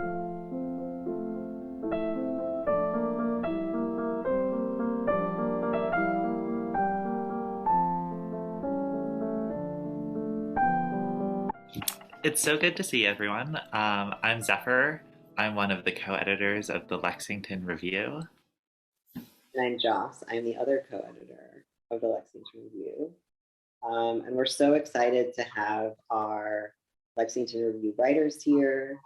It's so good to see everyone. I'm Zefyr. I'm one of the co-editors of the Lexington Review. And I'm Joss. I'm the other co-editor of the Lexington Review. And we're so excited to have our Lexington Review writers here,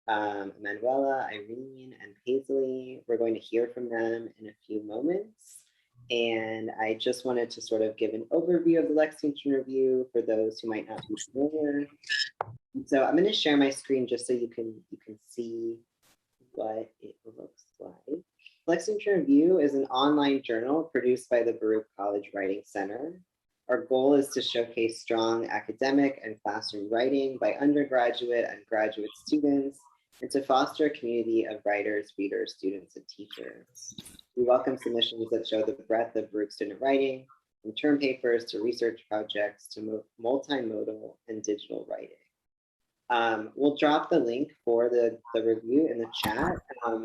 Emanuela, Irene, and Paisley. We're going to hear from them in a few moments. And I just wanted to sort of give an overview of the Lexington Review for those who might not be familiar. So I'm going to share my screen just so you can see what it looks like. Lexington Review is an online journal produced by the Baruch College Writing Center. Our goal is to showcase strong academic and classroom writing by undergraduate and graduate students, and to foster a community of writers, readers, students, and teachers. We welcome submissions that show the breadth of Baruch student writing, from term papers to research projects to multimodal and digital writing. We'll drop the link for the review in the chat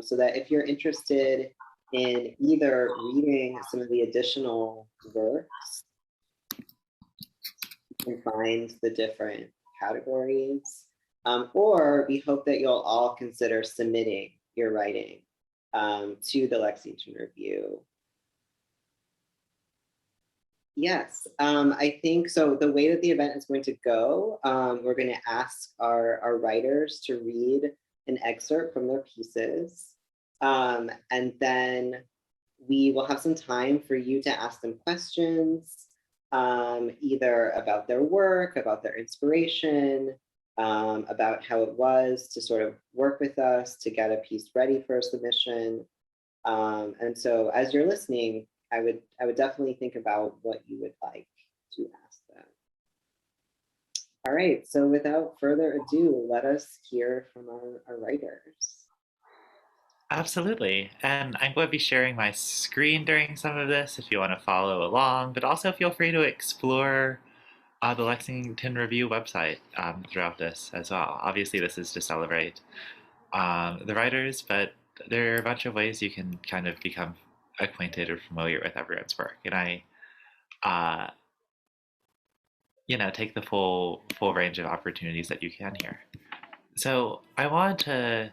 so that if you're interested in either reading some of the additional works, you can find the different categories, or we hope that you'll all consider submitting your writing to the Lexington Review. Yes, I think so. The way that the event is going to go, we're going to ask our writers to read an excerpt from their pieces. And then we will have some time for you to ask them questions, either about their work, about their inspiration, about how it was to sort of work with us to get a piece ready for a submission. And so as you're listening, I would definitely think about what you would like to ask them. All right, so without further ado, let us hear from our writers. Absolutely. And I'm going to be sharing my screen during some of this if you want to follow along, but also feel free to explore the Lexington Review website throughout this as well. Obviously, this is to celebrate the writers, but there are a bunch of ways you can kind of become acquainted or familiar with everyone's work, and I take the full range of opportunities that you can here. So I wanted to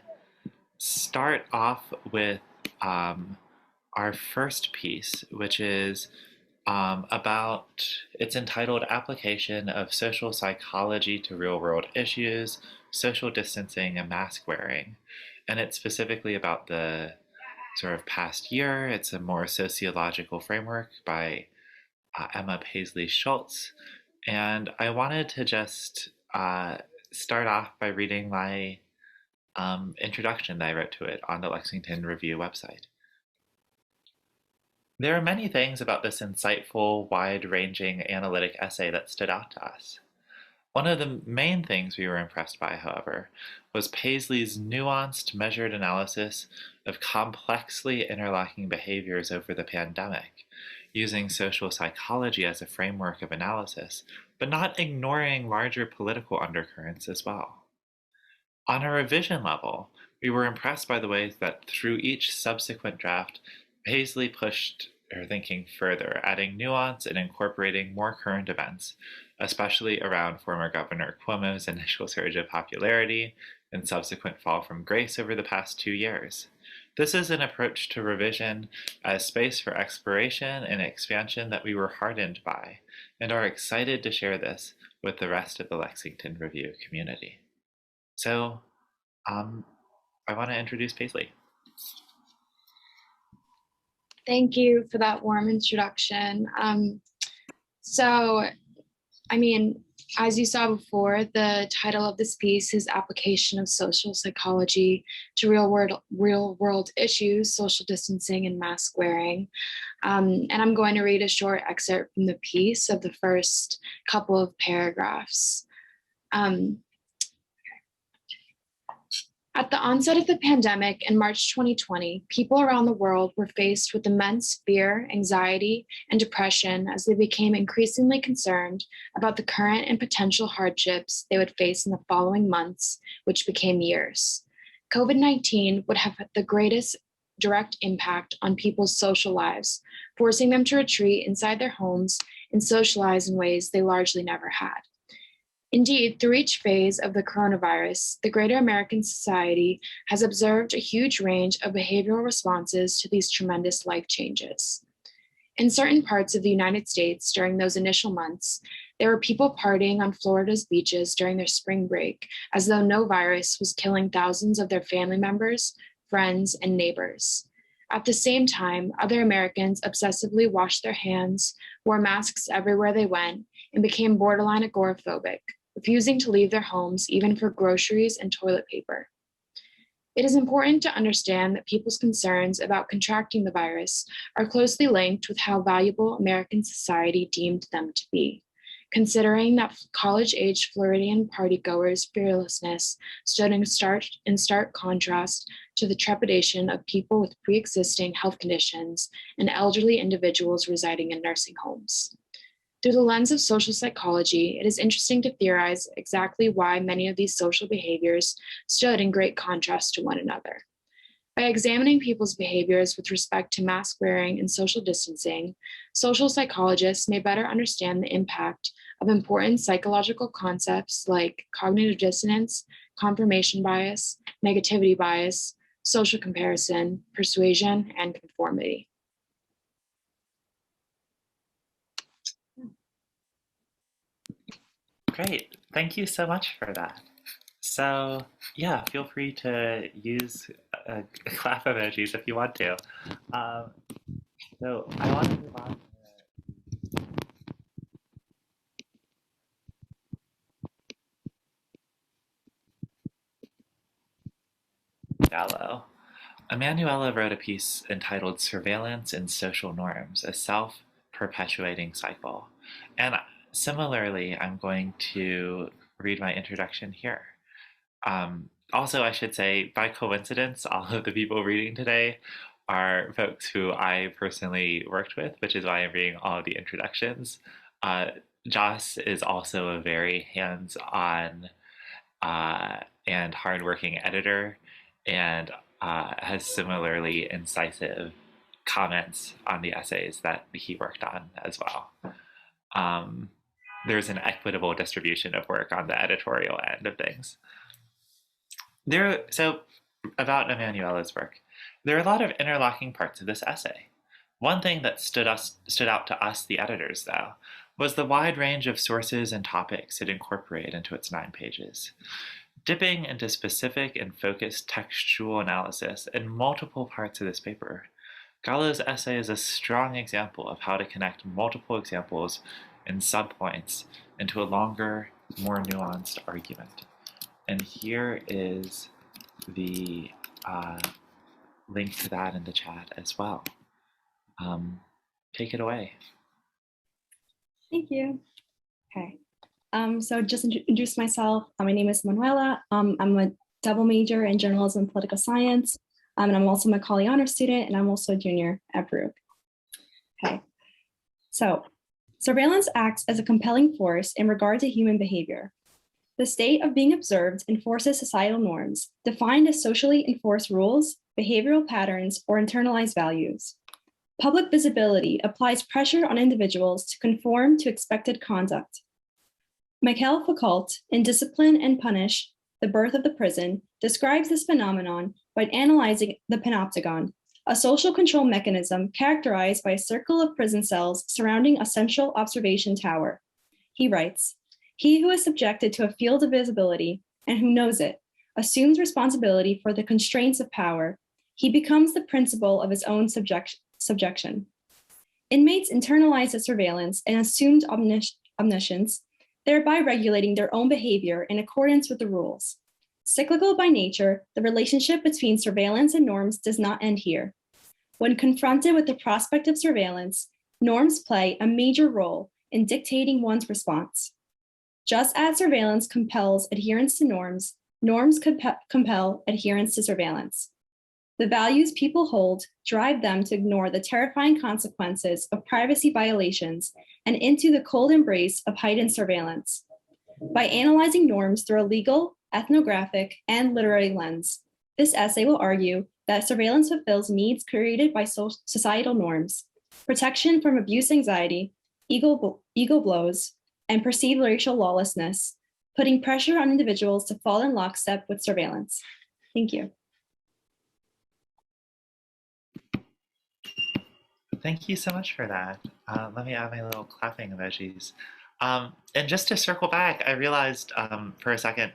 start off with our first piece, which is it's entitled Application of Social Psychology to Real World Issues, Social Distancing and Mask Wearing, and it's specifically about the sort of past year. It's a more sociological framework by Paisley Shultz. And I wanted to just start off by reading my introduction that I wrote to it on the Lexington Review website. There are many things about this insightful, wide-ranging analytic essay that stood out to us. One of the main things we were impressed by, however, was Paisley's nuanced, measured analysis of complexly interlocking behaviors over the pandemic, using social psychology as a framework of analysis, but not ignoring larger political undercurrents as well. On a revision level, we were impressed by the ways that through each subsequent draft, Paisley pushed her thinking further, adding nuance and incorporating more current events, especially around former Governor Cuomo's initial surge of popularity and subsequent fall from grace over the past 2 years. This is an approach to revision as space for exploration and expansion that we were heartened by, and are excited to share this with the rest of the Lexington Review community. So, I want to introduce Paisley. Thank you for that warm introduction. As you saw before, the title of this piece is Application of Social Psychology to Real World Issues, Social Distancing and Mask Wearing. And I'm going to read a short excerpt from the piece of the first couple of paragraphs. At the onset of the pandemic in March 2020, people around the world were faced with immense fear, anxiety, and depression as they became increasingly concerned about the current and potential hardships they would face in the following months, which became years. COVID-19 would have the greatest direct impact on people's social lives, forcing them to retreat inside their homes and socialize in ways they largely never had. Indeed, through each phase of the coronavirus, the greater American society has observed a huge range of behavioral responses to these tremendous life changes. In certain parts of the United States during those initial months, there were people partying on Florida's beaches during their spring break, as though no virus was killing thousands of their family members, friends, and neighbors. At the same time, other Americans obsessively washed their hands, wore masks everywhere they went, and became borderline agoraphobic, refusing to leave their homes even for groceries and toilet paper. It is important to understand that people's concerns about contracting the virus are closely linked with how valuable American society deemed them to be, considering that college-age Floridian partygoers' fearlessness stood in stark contrast to the trepidation of people with pre-existing health conditions and elderly individuals residing in nursing homes. Through the lens of social psychology, it is interesting to theorize exactly why many of these social behaviors stood in great contrast to one another. By examining people's behaviors with respect to mask wearing and social distancing, social psychologists may better understand the impact of important psychological concepts like cognitive dissonance, confirmation bias, negativity bias, social comparison, persuasion, and conformity. Great, thank you so much for that. So yeah, feel free to use clap emojis if you want to. So I want to move on to Gallo. Emanuela wrote a piece entitled Surveillance and Social Norms, a Self-Perpetuating Cycle. And similarly, I'm going to read my introduction here. Also, I should say, by coincidence, all of the people reading today are folks who I personally worked with, which is why I'm reading all of the introductions. Joss is also a very hands-on and hardworking editor, and has similarly incisive comments on the essays that he worked on as well. There's an equitable distribution of work on the editorial end of things. So about Emanuela's work, there are a lot of interlocking parts of this essay. One thing that stood out to us, the editors, though, was the wide range of sources and topics it incorporated into its 9 pages. Dipping into specific and focused textual analysis in multiple parts of this paper, Gallo's essay is a strong example of how to connect multiple examples and subpoints into a longer, more nuanced argument. And here is the link to that in the chat as well. Take it away. Thank you. Okay. So just introduce myself. My name is Emanuela. I'm a double major in journalism and political science. And I'm also a Macaulay Honor student, and I'm also a junior at Baruch. Okay. So surveillance acts as a compelling force in regard to human behavior. The state of being observed enforces societal norms, defined as socially enforced rules, behavioral patterns, or internalized values. Public visibility applies pressure on individuals to conform to expected conduct. Michael Foucault, in Discipline and Punish, The Birth of the Prison, describes this phenomenon by analyzing the panopticon, a social control mechanism characterized by a circle of prison cells surrounding a central observation tower. He writes, "He who is subjected to a field of visibility and who knows it assumes responsibility for the constraints of power. He becomes the principal of his own subjection. Inmates internalize the surveillance and assumed omniscience, thereby regulating their own behavior in accordance with the rules. Cyclical by nature, the relationship between surveillance and norms does not end here. When confronted with the prospect of surveillance, norms play a major role in dictating one's response. Just as surveillance compels adherence to norms, norms compel adherence to surveillance. The values people hold drive them to ignore the terrifying consequences of privacy violations and into the cold embrace of heightened surveillance. By analyzing norms through a legal, ethnographic, and literary lens, This essay will argue that surveillance fulfills needs created by societal norms, protection from abuse anxiety, ego blows, and perceived racial lawlessness, putting pressure on individuals to fall in lockstep with surveillance. Thank you. Thank you so much for that. Let me add my little clapping emojis. And just to circle back, I realized for a second,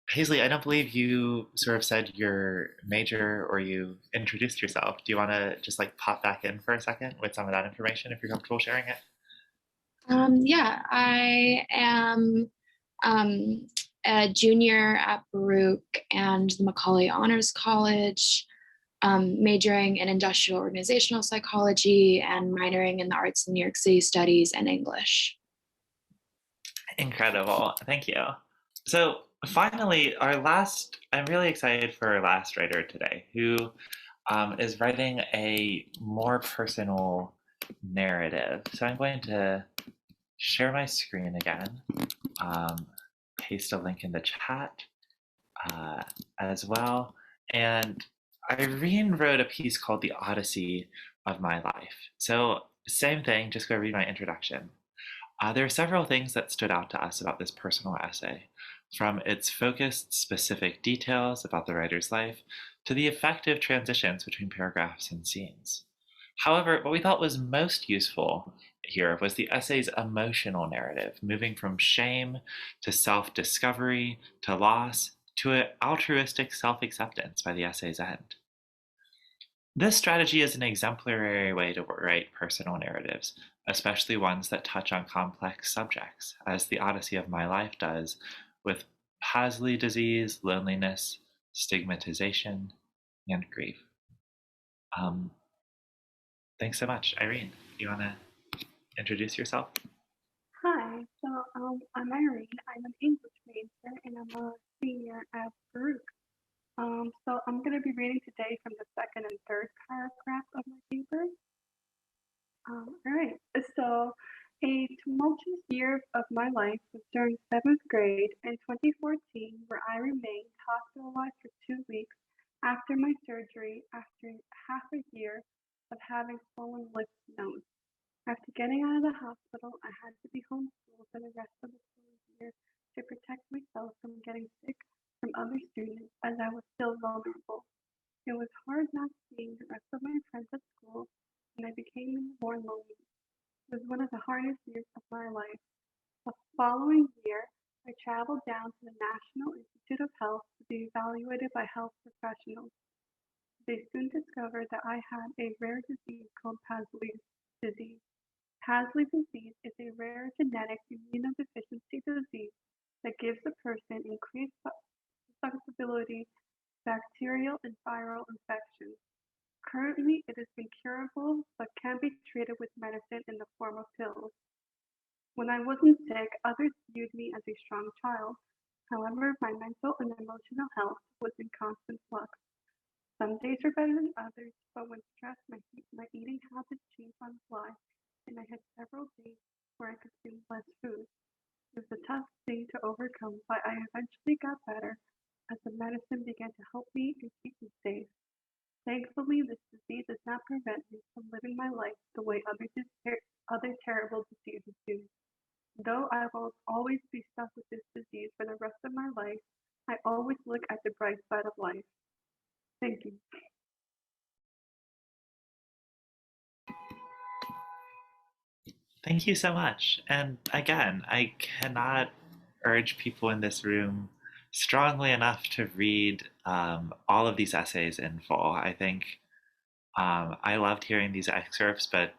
Paisley, I don't believe you sort of said your major or you introduced yourself. Do you want to just like pop back in for a second with some of that information if you're comfortable sharing it? Yeah, I am a junior at Baruch and the Macaulay Honors College, majoring in industrial organizational psychology and minoring in the arts in New York City studies and English. Incredible. Thank you. So finally, I'm really excited for our last writer today, who is writing a more personal narrative. So I'm going to share my screen again, paste a link in the chat as well. And Irene wrote a piece called The Odyssey of My Life. So same thing, just go read my introduction. There are several things that stood out to us about this personal essay, from its focused, specific details about the writer's life to the effective transitions between paragraphs and scenes. However, what we thought was most useful here was the essay's emotional narrative, moving from shame to self-discovery to loss to an altruistic self-acceptance by the essay's end. This strategy is an exemplary way to write personal narratives, especially ones that touch on complex subjects, as The Odyssey of My Life does with Paisley disease, loneliness, stigmatization, and grief. Thanks so much. Irene, do you want to introduce yourself? Hi, I'm Irene. I'm an English major and I'm a senior at Baruch. So I'm going to be reading today from the second and third paragraph of my paper. All right, so a tumultuous year of my life was during 7th grade in 2014, where I remained hospitalized for 2 weeks after my surgery after half a year of having swollen lymph nodes. After getting out of the hospital, I had to be homeschooled for the rest of the school year to protect myself from getting sick from other students, as I was still vulnerable. It was hard not seeing the rest of my friends at school, and I became more lonely. It was one of the hardest years of my life. The following year, I traveled down to the National Institute of Health to be evaluated by health professionals. They soon discovered that I had a rare disease called Paisley disease. Paisley disease is a rare genetic immunodeficiency disease that gives a person increased susceptibility to bacterial and viral infections. Currently, it is incurable but can be treated with medicine in the form of pills. When I wasn't sick, others viewed me as a strong child. However, my mental and emotional health was in constant flux. Some days were better than others, but when stressed, my eating habits changed on the fly, and I had several days where I consumed less food. It was a tough thing to overcome, but I eventually got better as the medicine began to help me and keep me safe. Thankfully, this disease does not prevent me from living my life the way other terrible diseases do. Though I will always be stuck with this disease for the rest of my life, I always look at the bright side of life. Thank you. Thank you so much. And again, I cannot urge people in this room strongly enough to read all of these essays in full. I think I loved hearing these excerpts, but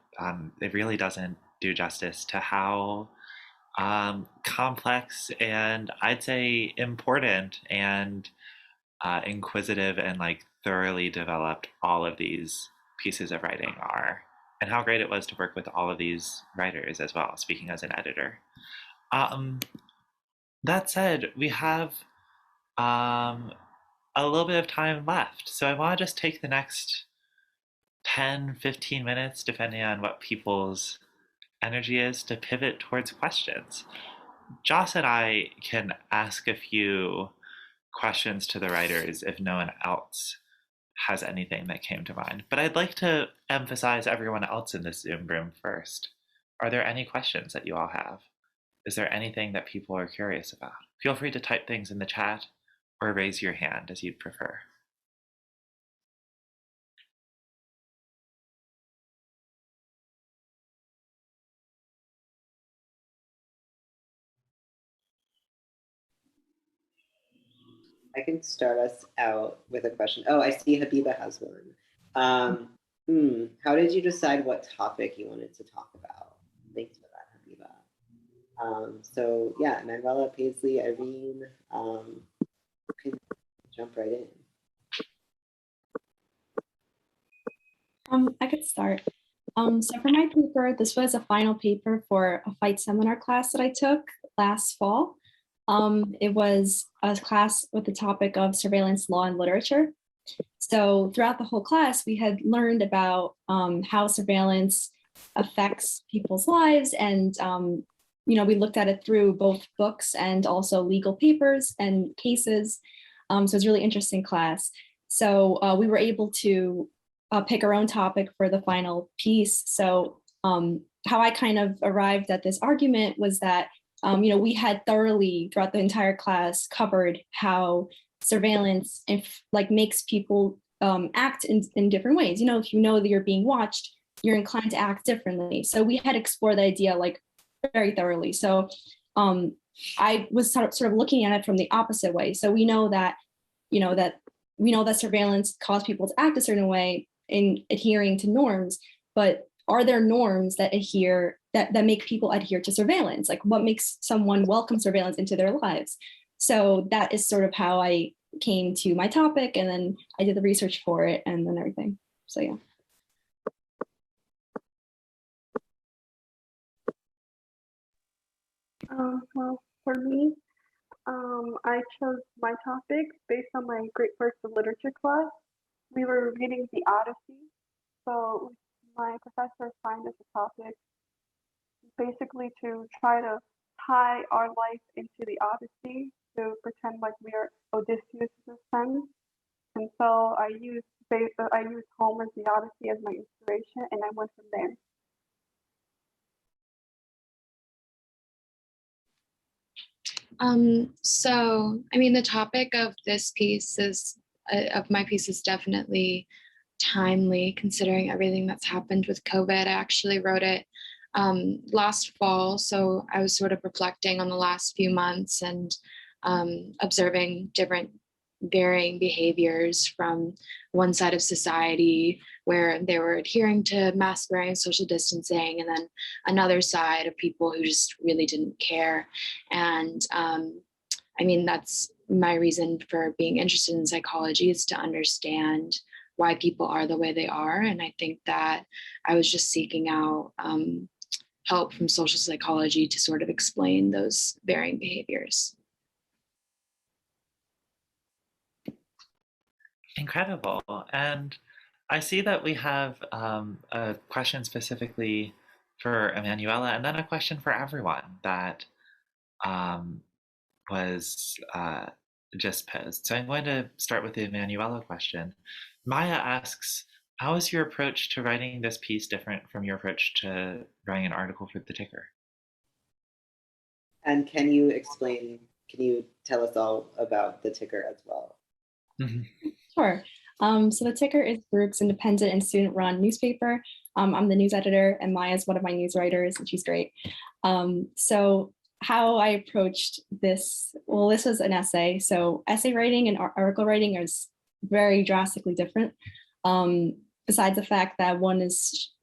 it really doesn't do justice to how complex and I'd say important and inquisitive and like thoroughly developed all of these pieces of writing are, and how great it was to work with all of these writers as well, speaking as an editor. That said, we have a little bit of time left, so I want to just take the next 10-15 minutes, depending on what people's energy is, to pivot towards questions. Joss and I can ask a few questions to the writers if no one else has anything that came to mind. But I'd like to emphasize everyone else in this Zoom room first. Are there any questions that you all have? Is there anything that people are curious about? Feel free to type things in the chat or raise your hand as you'd prefer. I can start us out with a question. Oh, I see Habiba has one. How did you decide what topic you wanted to talk about? Thanks for that, Habiba. So yeah, Emanuela, Paisley, Irene, can jump right in. I could start. So for my paper, this was a final paper for a fight seminar class that I took last fall. It was a class with the topic of surveillance law and literature. So throughout the whole class, we had learned about how surveillance affects people's lives. And, we looked at it through both books and also legal papers and cases. So it was a really interesting class. So we were able to pick our own topic for the final piece. So how I kind of arrived at this argument was that we had thoroughly throughout the entire class covered how surveillance makes people act in different ways. If you know that you're being watched, you're inclined to act differently. So we had explored the idea very thoroughly. So I was sort of looking at it from the opposite way. So we know that surveillance causes people to act a certain way in adhering to norms, but are there norms that make people adhere to surveillance? Like what makes someone welcome surveillance into their lives? So that is sort of how I came to my topic, and then I did the research for it and then everything. So yeah. Well, for me, I chose my topic based on my Great Works of Literature class. We were reading the Odyssey, so my professor assigned us a topic basically to try to tie our life into the Odyssey, to pretend like we are Odysseus' son. And so I used Homer's The Odyssey as my inspiration, and I went from there. The topic of this piece of my piece is definitely timely considering everything that's happened with COVID. I actually wrote it last fall, so I was sort of reflecting on the last few months and observing different varying behaviors from one side of society where they were adhering to mask wearing and social distancing, and then another side of people who just really didn't care. And that's my reason for being interested in psychology, is to understand why people are the way they are. And I think that I was just seeking out help from social psychology to sort of explain those varying behaviors. Incredible. And I see that we have a question specifically for Emanuela, and then a question for everyone that was just posed. So I'm going to start with the Emanuela question. Maya asks, how is your approach to writing this piece different from your approach to writing an article for the Ticker? And can you tell us all about the Ticker as well? Mm-hmm. Sure. So the Ticker is Baruch's independent and student-run newspaper. I'm the news editor, and Maya's one of my news writers, and she's great. So how I approached this, well, this was an essay. So essay writing and article writing is very drastically different. Besides the fact that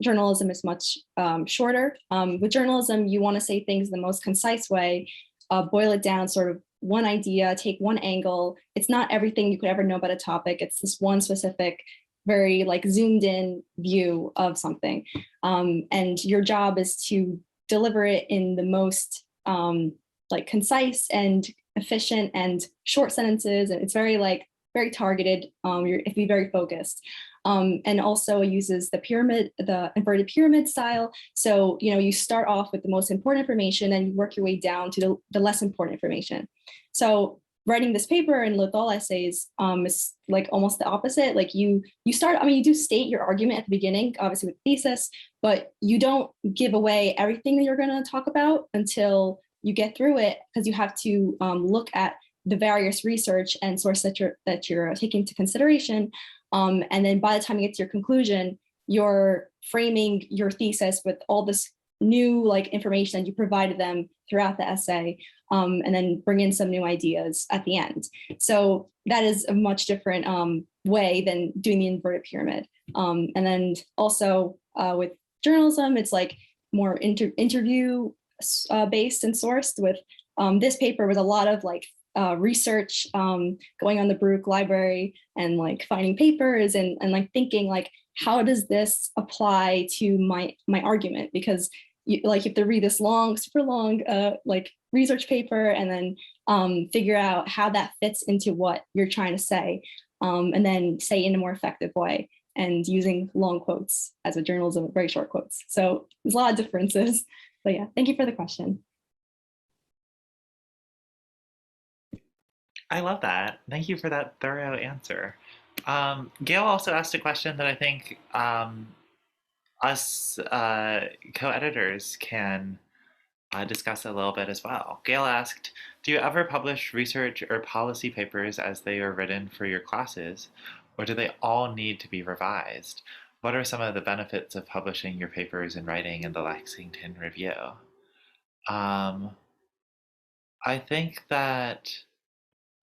journalism is much shorter. With journalism, you want to say things the most concise way, boil it down, sort of one idea, take one angle. It's not everything you could ever know about a topic. It's this one specific, very zoomed in view of something. And your job is to deliver it in the most concise and efficient and short sentences. And it's very targeted. You have to be very focused. And also it uses the inverted pyramid style. So, you start off with the most important information and you work your way down to the less important information. So writing this paper and Lithol essays is like almost the opposite. Like you start, I mean, you do state your argument at the beginning, obviously with thesis, but you don't give away everything that you're going to talk about until you get through it, because you have to look at the various research and source that you're taking into consideration. And then by the time you get to your conclusion, you're framing your thesis with all this new like information that you provided them throughout the essay, and then bring in some new ideas at the end. So that is a much different way than doing the inverted pyramid. And then also with journalism, it's like more interview based and sourced. With this paper was a lot of like research, going on the Baruch library and like finding papers and like thinking like, how does this apply to my argument? Because you have to read this long, super long like research paper and then figure out how that fits into what you're trying to say, and then say in a more effective way, and using long quotes as a journalism, very short quotes. So there's a lot of differences. But yeah, thank you for the question. I love that. Thank you for that thorough answer. Gail also asked a question that I think us co-editors can discuss a little bit as well. Gail asked, do you ever publish research or policy papers as they are written for your classes, or do they all need to be revised? What are some of the benefits of publishing your papers and writing in the Lexington Review? I think that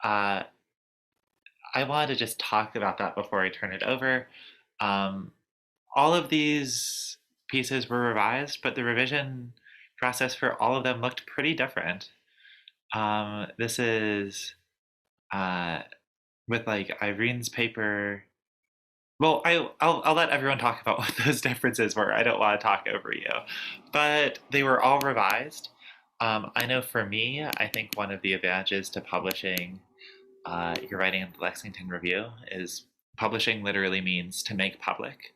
I wanted to just talk about that before I turn it over. All of these pieces were revised, but the revision process for all of them looked pretty different. This is with like Irene's paper. Well, I'll let everyone talk about what those differences were. I don't want to talk over you, but they were all revised. I know for me, I think one of the advantages to publishing your writing in the Lexington Review is publishing literally means to make public,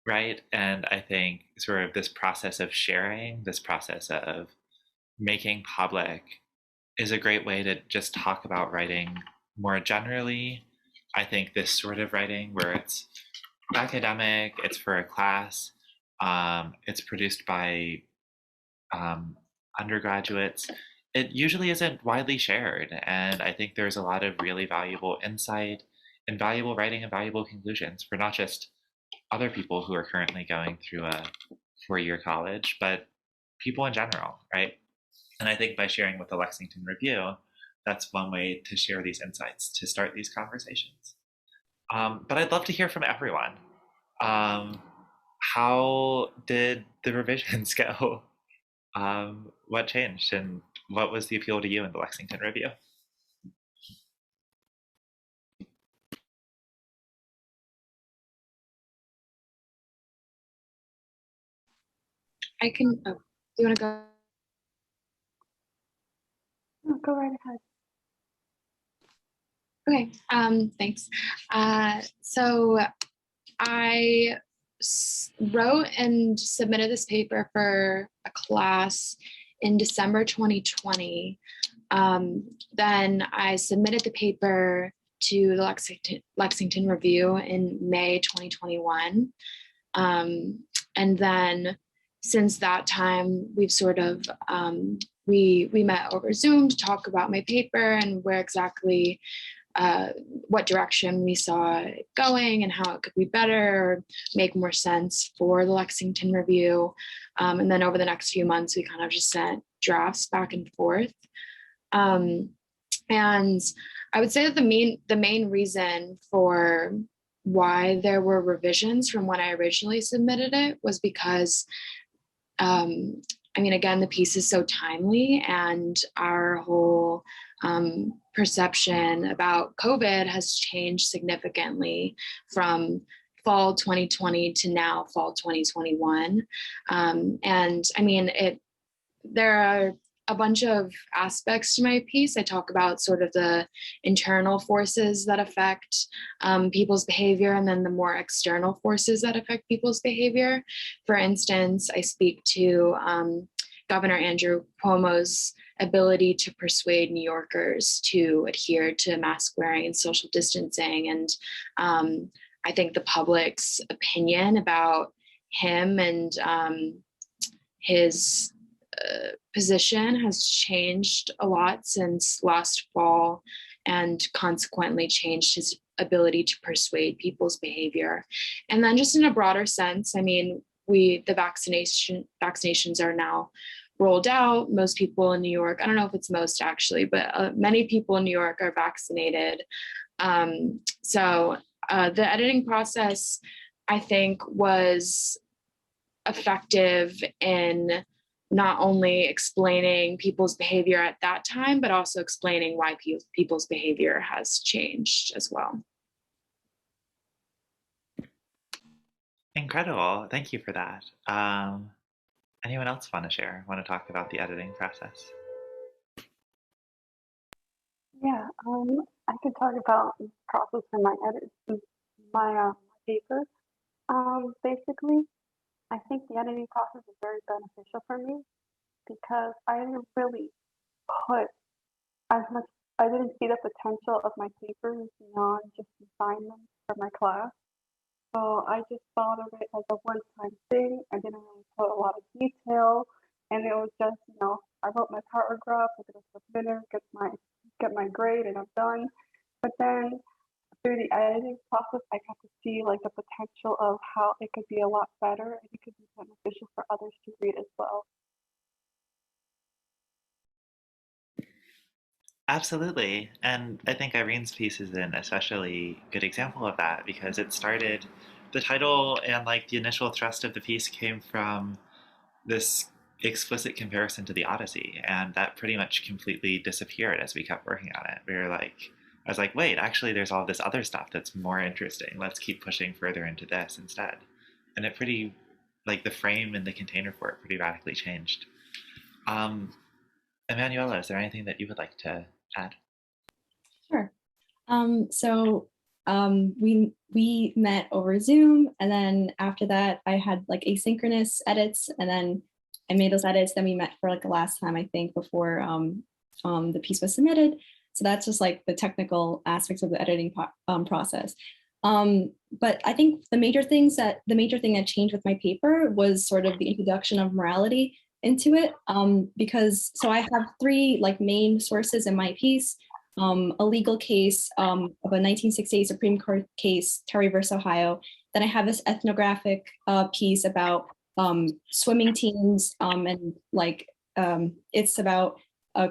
right? And I think sort of this process of sharing, this process of making public is a great way to just talk about writing more generally. I think this sort of writing where it's academic, it's for a class, it's produced by undergraduates, it usually isn't widely shared. And I think there's a lot of really valuable insight and valuable writing and valuable conclusions for not just other people who are currently going through a four-year college, but people in general, right? And I think by sharing with the Lexington Review, that's one way to share these insights, to start these conversations. But I'd love to hear from everyone. How did the revisions go? What changed, and what was the appeal to you in the Lexington Review? I can, oh, do you want to go? No, go right ahead. Okay, thanks. So I wrote and submitted this paper for a class in December 2020. Then I submitted the paper to the Lexington Review in May 2021. And then since that time, we've sort of, we met over Zoom to talk about my paper and where exactly, what direction we saw it going and how it could be better or make more sense for the Lexington Review. And then over the next few months, we kind of just sent drafts back and forth. And I would say that the main reason for why there were revisions from when I originally submitted it was because, I mean, again, the piece is so timely, and our whole perception about COVID has changed significantly from fall 2020 to now fall 2021. And I mean, there are a bunch of aspects to my piece. I talk about sort of the internal forces that affect people's behavior, and then the more external forces that affect people's behavior. For instance, I speak to Governor Andrew Cuomo's ability to persuade New Yorkers to adhere to mask wearing and social distancing. And I think the public's opinion about him and his position has changed a lot since last fall, and consequently changed his ability to persuade people's behavior. And then just in a broader sense, I mean, the vaccinations are now rolled out. Most people in New York, I don't know if it's most actually, but many people in New York are vaccinated. So the editing process, I think, was effective in not only explaining people's behavior at that time, but also explaining why people's behavior has changed as well. Incredible. Thank you for that. Anyone else want to share? Want to talk about the editing process? Yeah, I could talk about the process in my paper. Basically, I think the editing process is very beneficial for me because I didn't really put as much, I didn't see the potential of my papers beyond just assignments for my class. So I just thought of it as a one-time thing. I didn't really put a lot of detail, and it was just, I wrote my paragraph, I did a submitter, get my grade, and I'm done. But then through the editing process, I got to see like the potential of how it could be a lot better, and it could be beneficial for others to read as well. Absolutely. And I think Irene's piece is an especially good example of that because it started, the title and like the initial thrust of the piece came from this explicit comparison to the Odyssey, and that pretty much completely disappeared as we kept working on it. I was like, wait, actually, there's all this other stuff that's more interesting. Let's keep pushing further into this instead. And like the frame and the container for it pretty radically changed. Emanuela, is there anything that you would like to add? Sure. We met over Zoom, and then after that, I had like asynchronous edits, and then I made those edits. Then we met for like the last time, I think, before the piece was submitted. So that's just like the technical aspects of the editing process. But I think the major thing that changed with my paper was sort of the introduction of morality into it, because so I have three like main sources in my piece. A legal case of a 1968 Supreme Court case, Terry versus Ohio. Then I have this ethnographic piece about swimming teams, and like it's about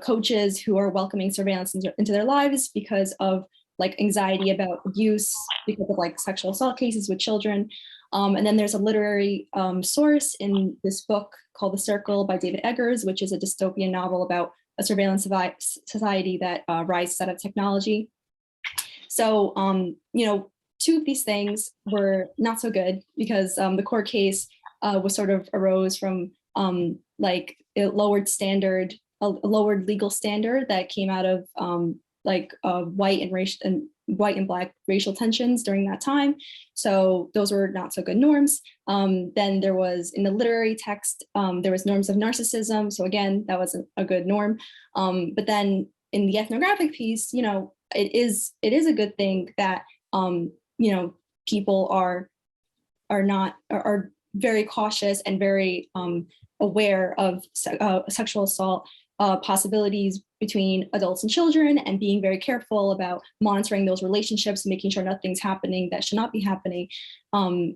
coaches who are welcoming surveillance into their lives because of like anxiety about abuse, because of like sexual assault cases with children. And then there's a literary source in this book called The Circle by David Eggers, which is a dystopian novel about a surveillance society that rises out of technology. So, two of these things were not so good because the court case was sort of arose from like a lowered legal standard that came out of white and Black racial tensions during that time. So those were not so good norms. Then there was, in the literary text, there was norms of narcissism. So again, that wasn't a good norm. But then in the ethnographic piece, it is a good thing that, people are very cautious and very aware of sexual assault possibilities between adults and children, and being very careful about monitoring those relationships, making sure nothing's happening that should not be happening.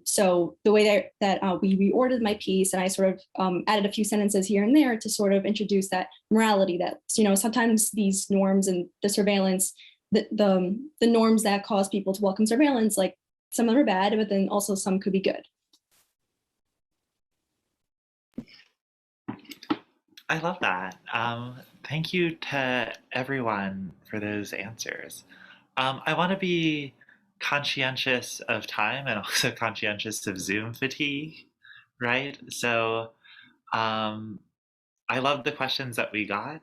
So the way that we reordered my piece, and I sort of added a few sentences here and there to sort of introduce that morality that, sometimes these norms and the surveillance, the norms that cause people to welcome surveillance, like some of them are bad, but then also some could be good. I love that. Thank you to everyone for those answers. I want to be conscientious of time and also conscientious of Zoom fatigue, right? So I love the questions that we got.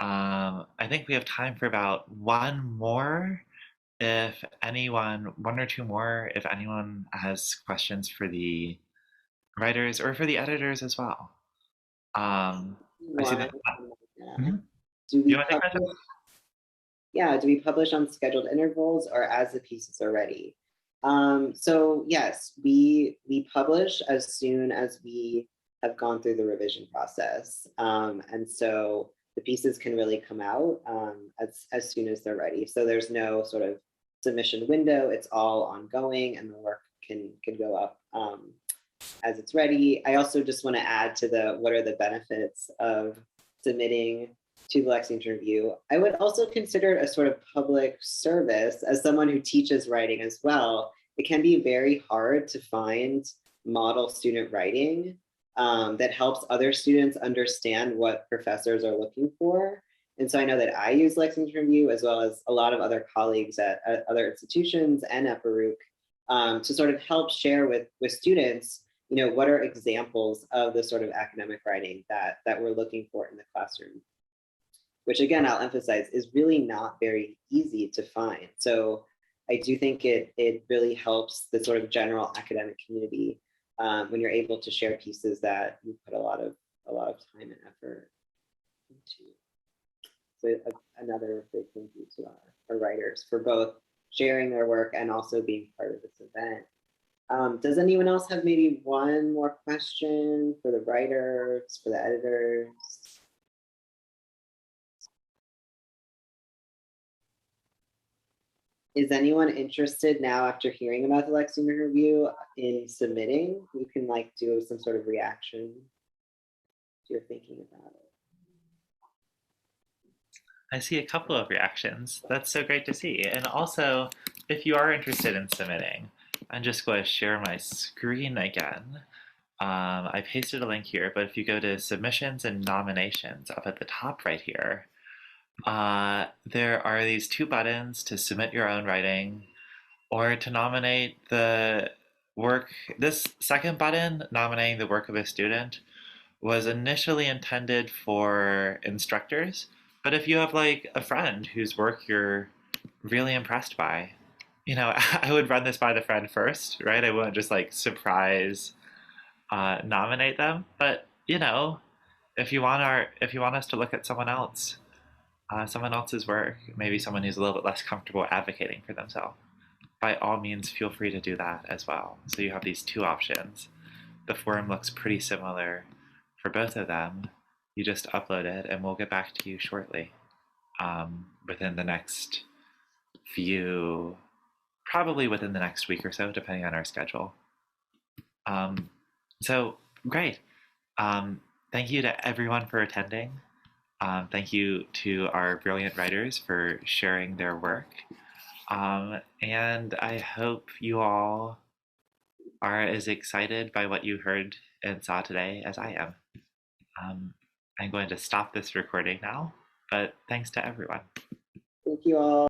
I think we have time for about one more. One or two more, if anyone has questions for the writers or for the editors as well. I see that. Do You we want to take that? publish? Yeah, do we publish on scheduled intervals or as the pieces are ready? So yes, we publish as soon as we have gone through the revision process. And so the pieces can really come out as soon as they're ready. So there's no sort of submission window. It's all ongoing, and the work can go up as it's ready. I also just want to add to the what are the benefits of submitting to the Lexington Review. I would also consider it a sort of public service. As someone who teaches writing as well, it can be very hard to find model student writing that helps other students understand what professors are looking for. And so I know that I use Lexington Review as well as a lot of other colleagues at other institutions and at Baruch to sort of help share with students, what are examples of the sort of academic writing that we're looking for in the classroom, which again, I'll emphasize is really not very easy to find. So I do think it really helps the sort of general academic community when you're able to share pieces that you put a lot of time and effort into. So another big thank you to our writers for both sharing their work and also being part of this event. Does anyone else have maybe one more question for the writers, for the editors? Is anyone interested now after hearing about the Lexington Review in submitting? You can do some sort of reaction if you're thinking about it. I see a couple of reactions. That's so great to see. And also, if you are interested in submitting, I'm just going to share my screen again. I pasted a link here, but if you go to submissions and nominations up at the top right here, there are these two buttons to submit your own writing or to nominate the work. This second button, nominating the work of a student, was initially intended for instructors, but if you have a friend whose work you're really impressed by, I would run this by the friend first, right? I wouldn't just surprise nominate them. But if you want us to look at someone else's work, maybe someone who's a little bit less comfortable advocating for themselves, by all means, feel free to do that as well. So you have these two options. The form looks pretty similar for both of them. You just upload it, and we'll get back to you shortly, within the next probably within the next week or so, depending on our schedule. So great. Thank you to everyone for attending. Thank you to our brilliant writers for sharing their work. And I hope you all are as excited by what you heard and saw today as I am. I'm going to stop this recording now, but thanks to everyone. Thank you all.